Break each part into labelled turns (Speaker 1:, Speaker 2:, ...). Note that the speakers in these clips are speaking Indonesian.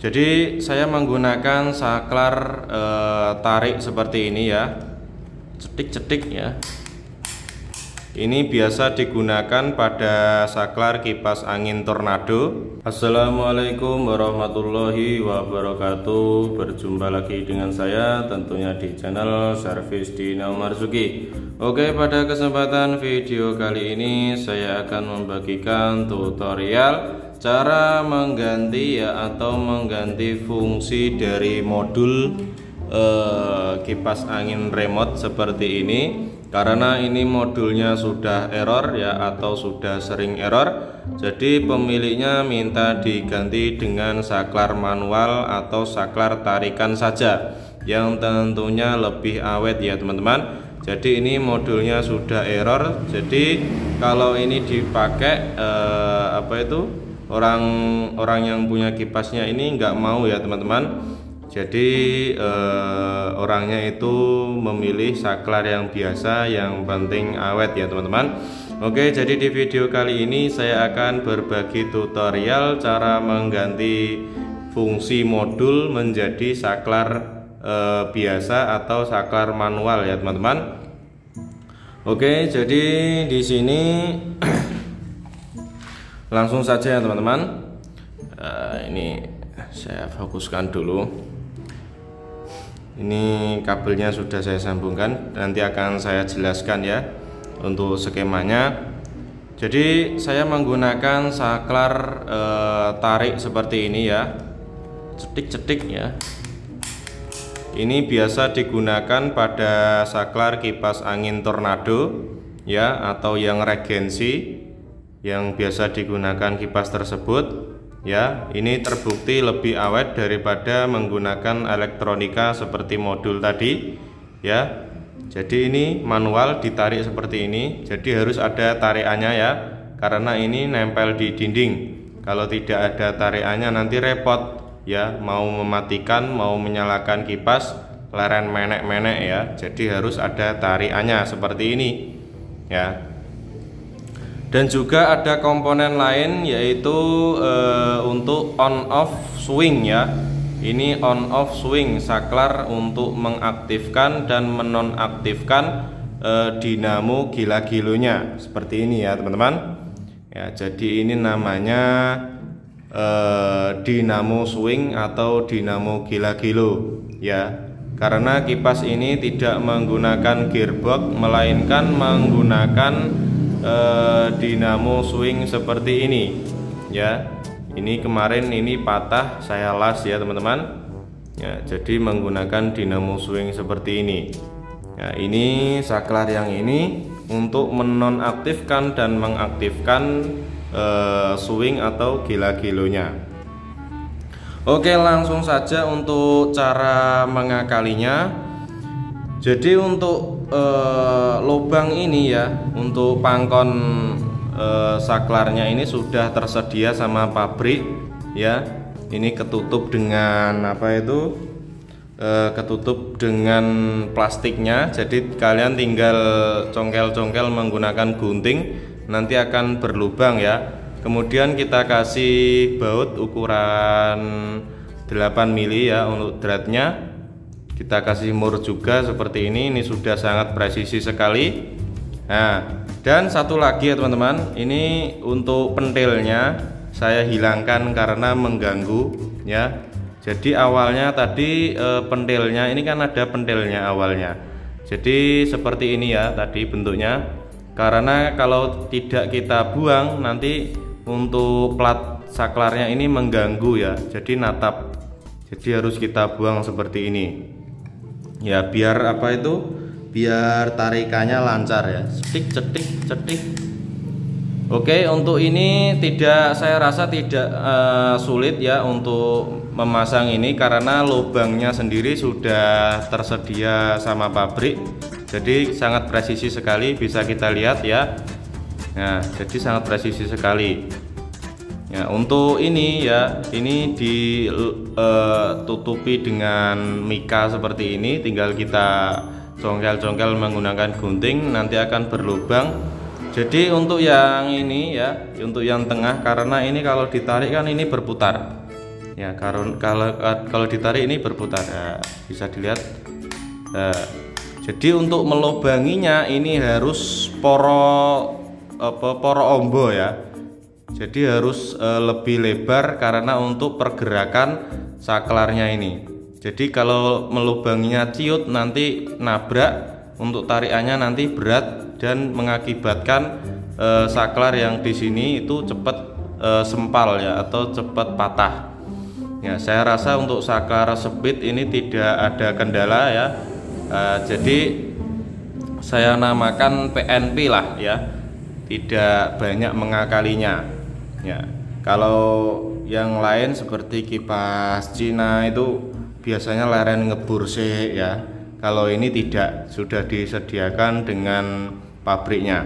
Speaker 1: Jadi saya menggunakan saklar tarik seperti ini ya, cetik-cetik ya. Ini biasa digunakan pada saklar kipas angin tornado. Assalamualaikum warahmatullahi wabarakatuh. Berjumpa lagi dengan saya tentunya di channel Servis Dina Marzuki. Oke, pada kesempatan video kali ini saya akan membagikan tutorial cara mengganti atau mengganti fungsi dari modul kipas angin remote seperti ini. Karena ini modulnya sudah error ya, atau sudah sering error, jadi pemiliknya minta diganti dengan saklar manual atau saklar tarikan saja yang tentunya lebih awet ya teman-teman. Jadi ini modulnya sudah error, jadi kalau ini dipakai orang yang punya kipasnya ini nggak mau ya teman-teman. Jadi orangnya itu memilih saklar yang biasa, yang penting awet ya teman-teman. Oke, jadi di video kali ini saya akan berbagi tutorial cara mengganti fungsi modul menjadi saklar biasa atau saklar manual ya teman-teman. Oke, jadi di sini langsung saja ya teman-teman. Ini saya fokuskan dulu. Ini kabelnya sudah saya sambungkan, nanti akan saya jelaskan ya untuk skemanya. Jadi saya menggunakan saklar tarik seperti ini ya, cetik-cetik ya. Ini biasa digunakan pada saklar kipas angin tornado ya, atau yang regensi yang biasa digunakan kipas tersebut. Ya, ini terbukti lebih awet daripada menggunakan elektronika seperti modul tadi ya. Jadi ini manual ditarik seperti ini, jadi harus ada tarikannya ya, karena ini nempel di dinding. Kalau tidak ada tarikannya nanti repot ya, mau mematikan mau menyalakan kipas leren menek-menek ya. Jadi harus ada tarikannya seperti ini ya. Dan juga ada komponen lain, yaitu untuk on off swing ya. Ini on off swing, saklar untuk mengaktifkan dan menonaktifkan dinamo gila-gilonya seperti ini ya teman-teman ya. Jadi ini namanya dinamo swing atau dinamo gila-gilo ya. Karena kipas ini tidak menggunakan gearbox, melainkan menggunakan dinamo swing seperti ini ya. Ini kemarin ini patah, saya las ya teman-teman ya. Jadi menggunakan dinamo swing seperti ini ya. Ini saklar yang ini untuk menonaktifkan dan mengaktifkan swing atau gila-gilonya. Oke, langsung saja untuk cara mengakalinya. Jadi untuk lubang ini ya, untuk pangkon saklarnya ini sudah tersedia sama pabrik ya. Ini ketutup dengan ketutup dengan plastiknya. Jadi kalian tinggal congkel-congkel menggunakan gunting, nanti akan berlubang ya. Kemudian kita kasih baut ukuran 8 mili ya untuk dratnya. Kita kasih mur juga seperti ini sudah sangat presisi sekali. Nah, dan satu lagi ya teman-teman, ini untuk pentilnya saya hilangkan karena mengganggu ya. Jadi awalnya tadi pentilnya ini kan ada pentilnya awalnya. Jadi seperti ini ya tadi bentuknya. Karena kalau tidak kita buang nanti untuk plat saklarnya ini mengganggu ya. Jadi natap. Jadi harus kita buang seperti ini. Ya, biar biar tarikannya lancar ya, cetik. Oke, untuk ini saya rasa tidak sulit ya untuk memasang ini, karena lubangnya sendiri sudah tersedia sama pabrik. Jadi sangat presisi sekali, bisa kita lihat ya. Nah, jadi sangat presisi sekali ya. Untuk ini ya, ini ditutupi dengan mika seperti ini, tinggal kita congkel-congkel menggunakan gunting, nanti akan berlubang. Jadi untuk yang ini ya, untuk yang tengah, karena ini kalau ditarik kan ini berputar Ya, kalau ditarik ini berputar ya, bisa dilihat. Jadi untuk melubanginya ini harus poro ombo ya. Jadi harus lebih lebar karena untuk pergerakan saklarnya ini. Jadi kalau melubanginya ciut nanti nabrak, untuk tarikannya nanti berat dan mengakibatkan saklar yang di sini itu cepat sempal ya, atau cepat patah. Ya, saya rasa untuk saklar speed ini tidak ada kendala ya. Jadi saya namakan PNP lah ya, tidak banyak mengakalinya ya. Kalau yang lain seperti kipas Cina itu biasanya leren ngebur sih ya. Kalau ini tidak, sudah disediakan dengan pabriknya.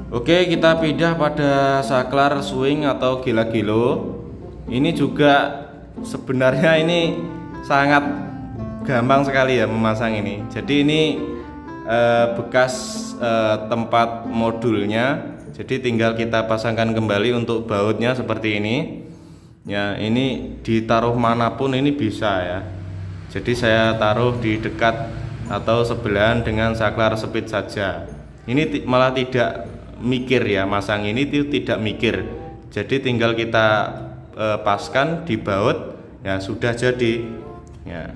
Speaker 1: Oke, kita pindah pada saklar swing atau gila-gilo. Ini juga sebenarnya ini sangat gampang sekali ya memasang ini. Jadi ini bekas tempat modulnya. Jadi tinggal kita pasangkan kembali untuk bautnya seperti ini. Ya, ini ditaruh manapun ini bisa ya. Jadi saya taruh di dekat atau sebelahan dengan saklar speed saja. Ini malah tidak mikir ya, masang ini tidak mikir. Jadi tinggal kita paskan di baut ya, sudah jadi ya.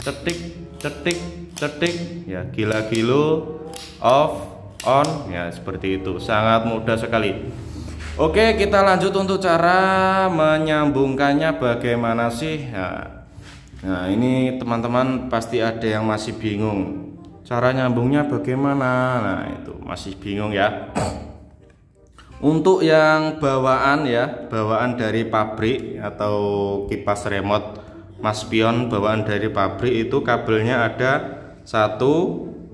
Speaker 1: Cetik cetik cetik ya, gila-gilo off on ya, seperti itu, sangat mudah sekali. Oke, kita lanjut untuk cara menyambungkannya bagaimana sih. Nah ini teman-teman pasti ada yang masih bingung cara nyambungnya bagaimana. Nah itu masih bingung ya. Untuk yang bawaan ya, bawaan dari pabrik atau kipas remote Mas Pion bawaan dari pabrik itu kabelnya ada 1,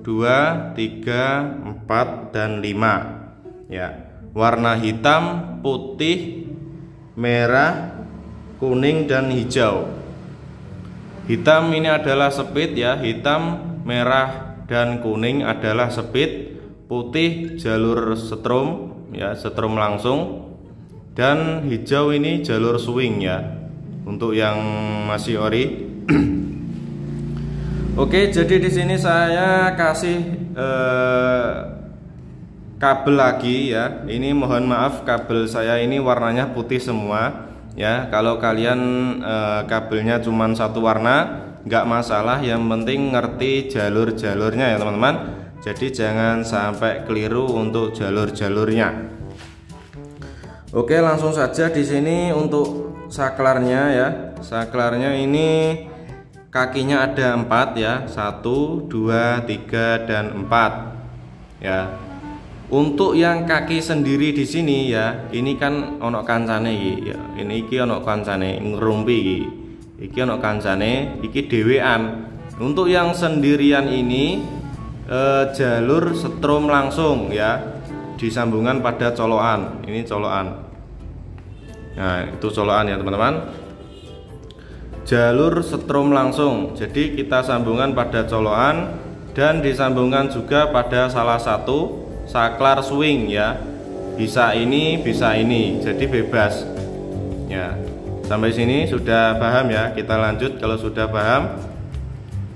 Speaker 1: 2, 3, 4, dan 5 ya. Warna hitam, putih, merah, kuning, dan hijau. Hitam ini adalah speed ya, hitam, merah, dan kuning adalah speed, putih jalur setrum ya, setrum langsung, dan hijau ini jalur swing ya, untuk yang masih ori. Oke, jadi di sini saya kasih kabel lagi ya. Ini mohon maaf, kabel saya ini warnanya putih semua ya. Kalau kalian kabelnya cuma satu warna nggak masalah, yang penting ngerti jalur-jalurnya ya teman-teman. Jadi jangan sampai keliru untuk jalur-jalurnya. Oke, langsung saja di sini untuk saklarnya ya. Saklarnya ini kakinya ada 4 ya, 1, 2, 3, dan 4 ya. Untuk yang kaki sendiri di sini ya, ini kan ono kancane iki ya. Iki ono kancane ngerumpi iki. Iki ono kancane, iki dhewean. Untuk yang sendirian ini jalur setrum langsung ya, disambungan pada colokan. Ini colokan. Nah, itu colokan ya teman-teman. Jalur setrum langsung. Jadi kita sambungan pada colokan dan disambungkan juga pada salah satu saklar swing ya, bisa ini bisa ini, jadi bebas ya. Sampai sini sudah paham ya, kita lanjut kalau sudah paham.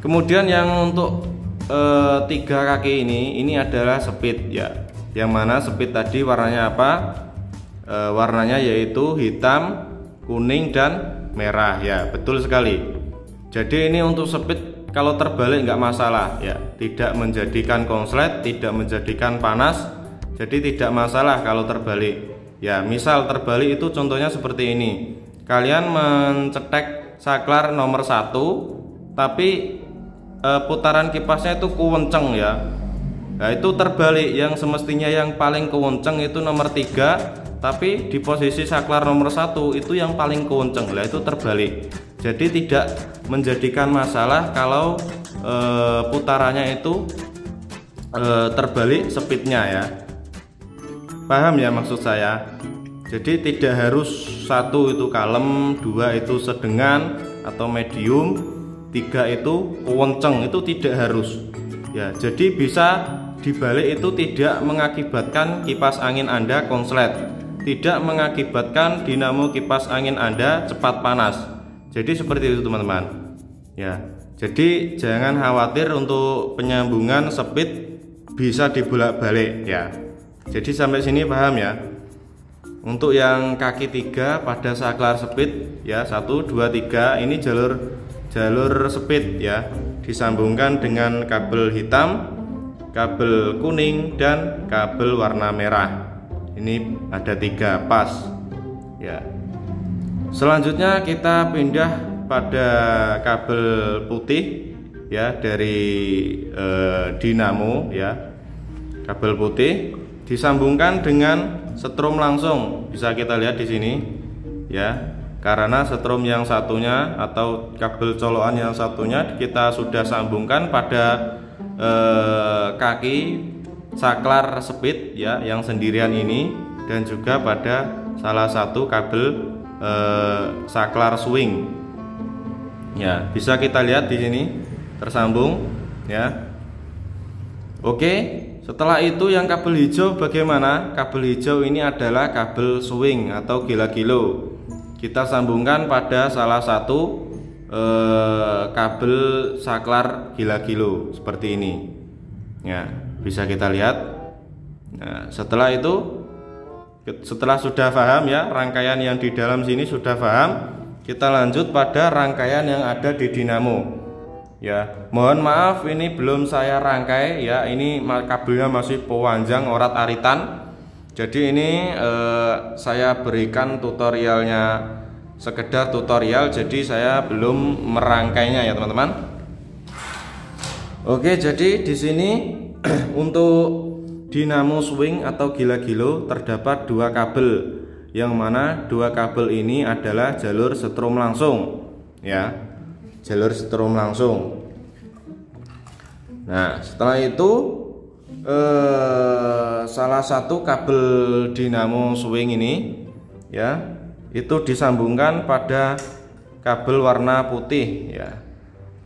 Speaker 1: Kemudian yang untuk 3 kaki ini adalah speed ya, yang mana speed tadi warnanya apa? Warnanya yaitu hitam, kuning, dan merah ya, betul sekali. Jadi ini untuk speed kalau terbalik nggak masalah ya, tidak menjadikan konslet, tidak menjadikan panas, jadi tidak masalah kalau terbalik ya. Misal terbalik itu contohnya seperti ini, kalian mencetek saklar nomor 1 tapi putaran kipasnya itu kewenceng ya. Nah itu terbalik, yang semestinya yang paling kewenceng itu nomor 3, tapi di posisi saklar nomor 1 itu yang paling kewenceng lah, itu terbalik. Jadi tidak menjadikan masalah kalau putarannya itu terbalik speednya ya. Paham ya maksud saya? Jadi tidak harus 1 itu kalem, 2 itu sedengan atau medium, 3 itu kewenceng, itu tidak harus ya. Jadi bisa dibalik, itu tidak mengakibatkan kipas angin Anda konslet, tidak mengakibatkan dinamo kipas angin Anda cepat panas. Jadi seperti itu teman-teman ya. Jadi jangan khawatir untuk penyambungan speed bisa dibolak-balik ya. Jadi sampai sini paham ya. Untuk yang kaki 3 pada saklar speed ya, 1 2 3 ini jalur speed ya, disambungkan dengan kabel hitam, kabel kuning, dan kabel warna merah. Ini ada 3 pas ya. Selanjutnya kita pindah pada kabel putih ya, dari dinamo ya. Kabel putih disambungkan dengan setrum langsung, bisa kita lihat di sini ya. Karena setrum yang satunya atau kabel colokan yang satunya kita sudah sambungkan pada kaki saklar speed ya, yang sendirian ini, dan juga pada salah satu kabel saklar swing ya. Bisa kita lihat di sini tersambung ya. Oke, setelah itu yang kabel hijau bagaimana? Kabel hijau ini adalah kabel swing atau gila-gilo. Kita sambungkan pada salah satu kabel saklar gila-gilo seperti ini ya, bisa kita lihat. Nah, setelah itu, setelah sudah paham ya rangkaian yang di dalam sini sudah paham, kita lanjut pada rangkaian yang ada di dinamo ya. Mohon maaf ini belum saya rangkai ya, ini kabelnya masih pewanjang orat aritan. Jadi ini saya berikan tutorialnya, sekedar tutorial, jadi saya belum merangkainya ya teman-teman. Oke, jadi di sini untuk dinamo swing atau gila-gilo terdapat 2 kabel, yang mana 2 kabel ini adalah jalur setrum langsung ya, jalur setrum langsung. Nah, setelah itu salah satu kabel dinamo swing ini ya, itu disambungkan pada kabel warna putih ya,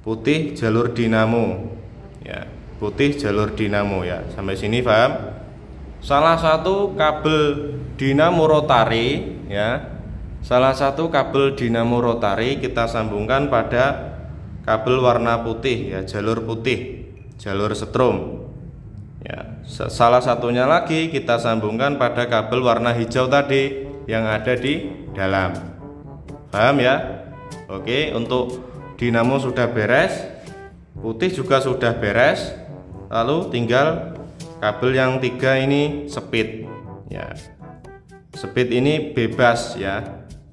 Speaker 1: putih jalur dinamo ya, putih jalur dinamo ya. Sampai sini paham? Salah satu kabel dinamo rotari ya, salah satu kabel dinamo rotari kita sambungkan pada kabel warna putih ya, jalur putih, jalur setrum ya. Salah satunya lagi kita sambungkan pada kabel warna hijau tadi yang ada di dalam. Paham ya? Oke, untuk dinamo sudah beres, putih juga sudah beres. Lalu tinggal kabel yang 3 ini speed ya. Speed ini bebas ya,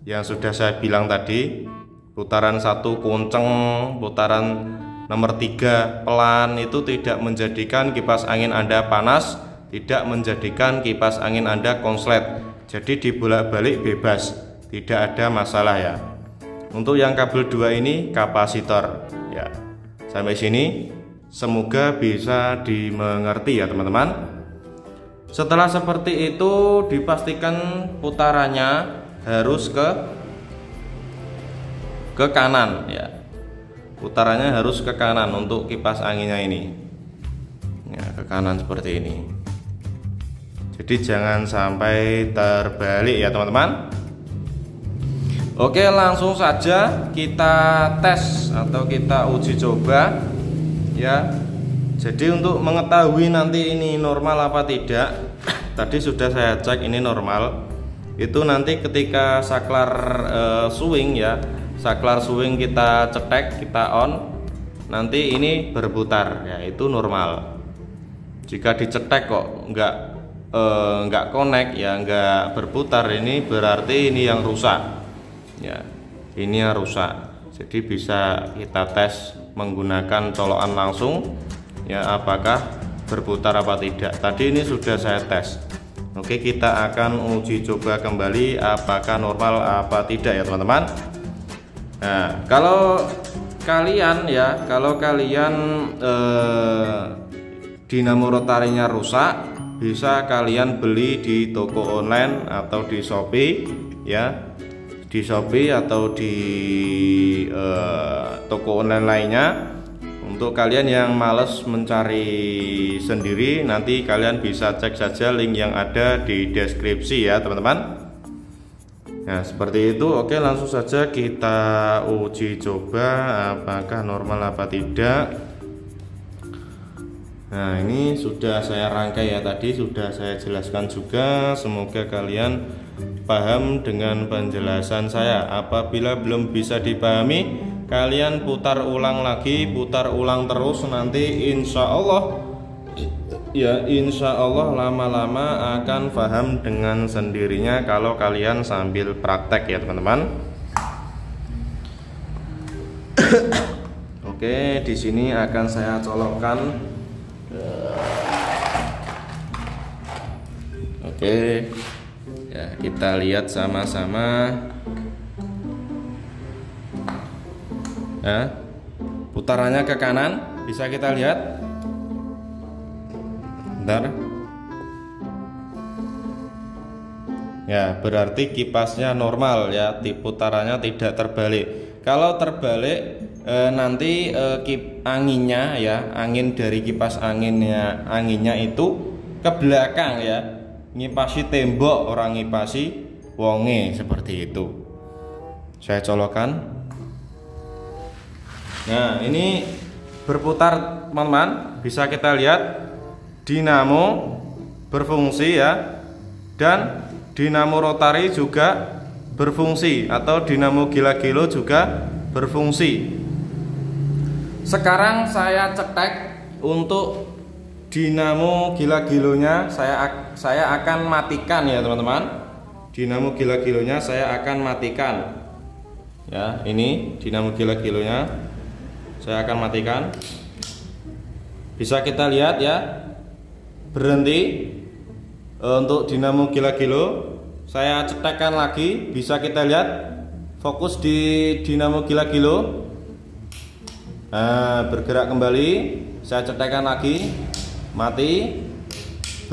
Speaker 1: yang sudah saya bilang tadi, putaran 1 kenceng, putaran nomor 3 pelan, itu tidak menjadikan kipas angin Anda panas, tidak menjadikan kipas angin Anda konslet. Jadi dibolak-balik bebas, tidak ada masalah ya. Untuk yang kabel 2 ini kapasitor ya. Sampai sini semoga bisa dimengerti ya teman-teman. Setelah seperti itu, dipastikan putarannya harus ke kanan ya. Putarannya harus ke kanan untuk kipas anginnya ini ya, ke kanan seperti ini. Jadi jangan sampai terbalik ya teman-teman. Oke, langsung saja kita tes atau kita uji coba ya. Jadi untuk mengetahui nanti ini normal apa tidak, tadi sudah saya cek ini normal. Itu nanti ketika saklar swing ya, saklar swing kita cetek, kita on, nanti ini berputar ya, itu normal. Jika dicetek kok nggak connect ya, nggak berputar, ini berarti ini yang rusak ya, ini yang rusak. Jadi bisa kita tes menggunakan colokan langsung ya, apakah berputar apa tidak. Tadi ini sudah saya tes. Oke, kita akan uji coba kembali apakah normal apa tidak ya teman-teman. Nah, kalau kalian dinamo rotarinya rusak, bisa kalian beli di toko online atau di Shopee ya, di Shopee atau di toko online lainnya. Untuk kalian yang males mencari sendiri, nanti kalian bisa cek saja link yang ada di deskripsi ya teman-teman. Nah, seperti itu. Oke, langsung saja kita uji coba apakah normal apa tidak. Nah, ini sudah saya rangkai ya, tadi sudah saya jelaskan juga. Semoga kalian paham dengan penjelasan saya. Apabila belum bisa dipahami, kalian putar ulang lagi, putar ulang terus, nanti insya Allah lama-lama akan paham dengan sendirinya kalau kalian sambil praktek ya teman-teman. Oke, di sini akan saya colokkan. Oke, ya kita lihat sama-sama. Ya, putarannya ke kanan, bisa kita lihat. Bentar. Ya, berarti kipasnya normal ya, putarannya tidak terbalik. Kalau terbalik nanti anginnya ya, angin dari kipas anginnya itu ke belakang ya, ngipasi tembok orang ngipasi wonge, seperti itu. Saya colokkan. Nah, ini berputar teman-teman, bisa kita lihat dinamo berfungsi ya, dan dinamo rotari juga berfungsi, atau dinamo gila-gilo juga berfungsi. Sekarang saya cetek untuk dinamo gila-gilonya, saya akan matikan ya teman-teman. Dinamo gila-gilonya saya akan matikan. Ya, ini dinamo gila-gilonya saya akan matikan. Bisa kita lihat ya, berhenti. Untuk dinamo gila-gilo saya cetekkan lagi, bisa kita lihat fokus di dinamo gila-gilo. Nah, bergerak kembali, saya cetekkan lagi, mati,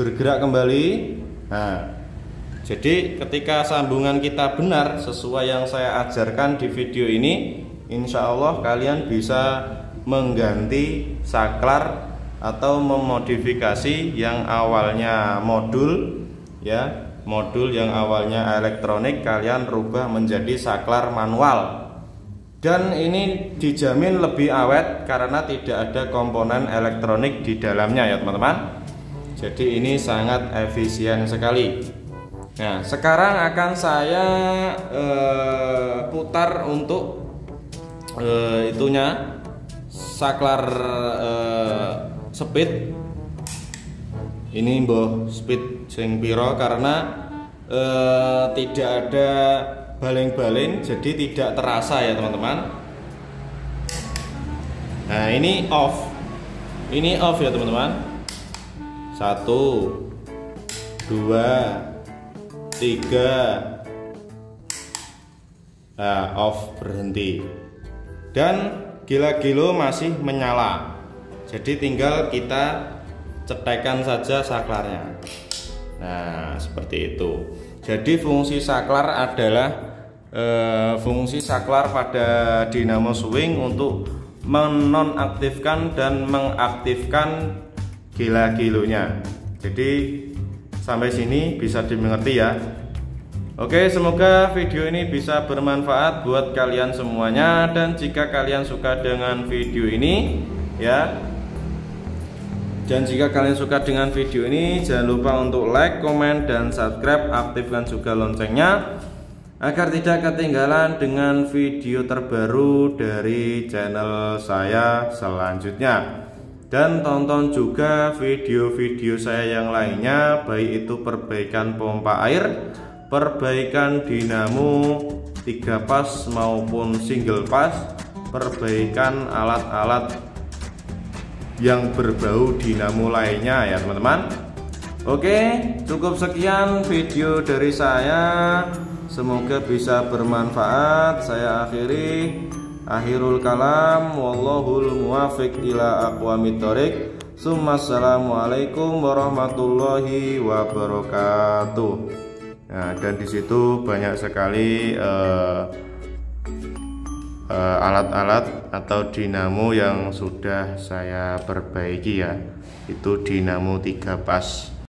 Speaker 1: bergerak kembali. Nah, jadi ketika sambungan kita benar sesuai yang saya ajarkan di video ini, insya Allah kalian bisa mengganti saklar atau memodifikasi yang awalnya modul ya, modul yang awalnya elektronik kalian rubah menjadi saklar manual. Dan ini dijamin lebih awet karena tidak ada komponen elektronik di dalamnya ya teman-teman. Jadi ini sangat efisien sekali. Nah, sekarang akan saya putar untuk itunya, saklar speed. Ini mbah speed sing piro, karena tidak ada baling-baling, jadi tidak terasa ya teman-teman. Nah, ini off ya teman-teman. 1 2 3. Nah, off, berhenti. Dan gila-gilo masih menyala. Jadi tinggal kita cetekan saja saklarnya. Nah, seperti itu. Jadi fungsi saklar adalah fungsi saklar pada dinamo swing untuk menonaktifkan dan mengaktifkan gila-gilonya. Jadi sampai sini bisa dimengerti ya. Oke, semoga video ini bisa bermanfaat buat kalian semuanya. Dan jika kalian suka dengan video ini ya, dan jika kalian suka dengan video ini, jangan lupa untuk like, komen, dan subscribe. Aktifkan juga loncengnya agar tidak ketinggalan dengan video terbaru dari channel saya selanjutnya. Dan tonton juga video-video saya yang lainnya, baik itu perbaikan pompa air, perbaikan dinamo 3 pas maupun single pas, perbaikan alat-alat yang berbau dinamo lainnya ya teman-teman. Oke, cukup sekian video dari saya. Semoga bisa bermanfaat. Saya akhirul kalam, wallahul muwafiq ila aqwamit thoriq. Assalamualaikum warahmatullahi wabarakatuh. Nah, dan di situ banyak sekali alat-alat atau dinamo yang sudah saya perbaiki ya. Itu dinamo 3 pas.